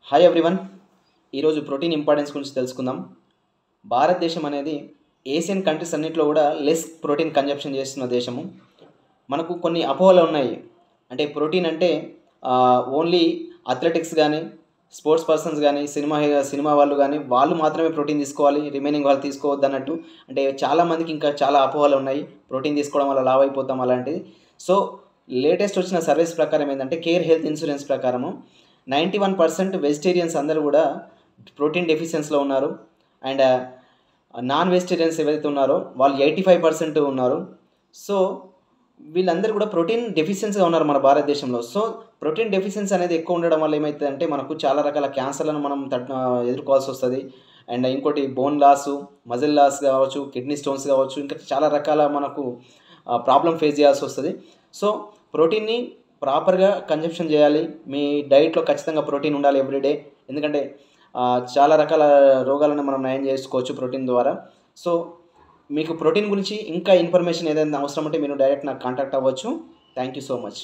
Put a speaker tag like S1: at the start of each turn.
S1: Hi everyone. ఈరోజు protein importance గురించి తెలుసుకుందాం. భారతదేశం అనేది ఏషియన్ కంట్రీస్ అన్నింటిలో కూడా లెస్ ప్రోటీన్ కన్జంప్షన్ చేస్తున్న దేశము. మనకు కొన్ని అపోహలు ఉన్నాయి. అంటే ప్రోటీన్ అంటే ఓన్లీ అథ్లెటిక్స్ కానీ, స్పోర్ట్స్ పర్సన్స్ కానీ, సినిమా వాళ్ళు కానీ వాళ్ళు మాత్రమే ప్రోటీన్ తీసుకోవాలి, రిమైనింగ్ వాళ్ళు తీసుకోవద్దు అన్నట్టు. అంటే చాలామందికి ఇంకా చాలా అపోహలు ఉన్నాయి. ప్రోటీన్ తీసుకోవడం వల్ల లావ్ అయిపోతాం అలాంటిది. సో లేటెస్ట్ వచ్చిన సర్వీస్ ప్రకారం ఏంటంటే కేర్ హెల్త్ ఇన్సూరెన్స్ ప్రకారము 91% వెజిటేరియన్స్ అందరూ కూడా ప్రోటీన్ డెఫిషియన్సీలో ఉన్నారు. అండ్ నాన్ వెజిటేరియన్స్ ఏవైతే ఉన్నారో వాళ్ళు 85% ఉన్నారు. సో వీళ్ళందరూ కూడా ప్రోటీన్ డెఫిషియన్సీగా ఉన్నారు మన భారతదేశంలో. సో ప్రోటీన్ డెఫిషియన్సీ అనేది ఎక్కువ ఉండడం వల్ల ఏమవుతుందంటే మనకు చాలా రకాల క్యాన్సర్లను మనం ఎదుర్కోవాల్సి వస్తుంది. అండ్ ఇంకోటి బోన్ లాసు, మజిల్ లాస్ కావచ్చు, కిడ్నీ స్టోన్స్ కావచ్చు, ఇంకా చాలా రకాల మనకు ప్రాబ్లం ఫేస్ చేయాల్సి వస్తుంది. సో ప్రోటీన్ని ప్రాపర్గా కన్జంప్షన్ చేయాలి. మీ డైట్లో ఖచ్చితంగా ప్రోటీన్ ఉండాలి ఎవ్రీడే. ఎందుకంటే చాలా రకాల రోగాలను మనం నయం చేసుకోవచ్చు ప్రోటీన్ ద్వారా. సో మీకు ప్రోటీన్ గురించి ఇంకా ఇన్ఫర్మేషన్ ఏదైనా అవసరం ఉంటే మీరు డైరెక్ట్ నాకు కాంటాక్ట్ అవ్వచ్చు. Thank you so much.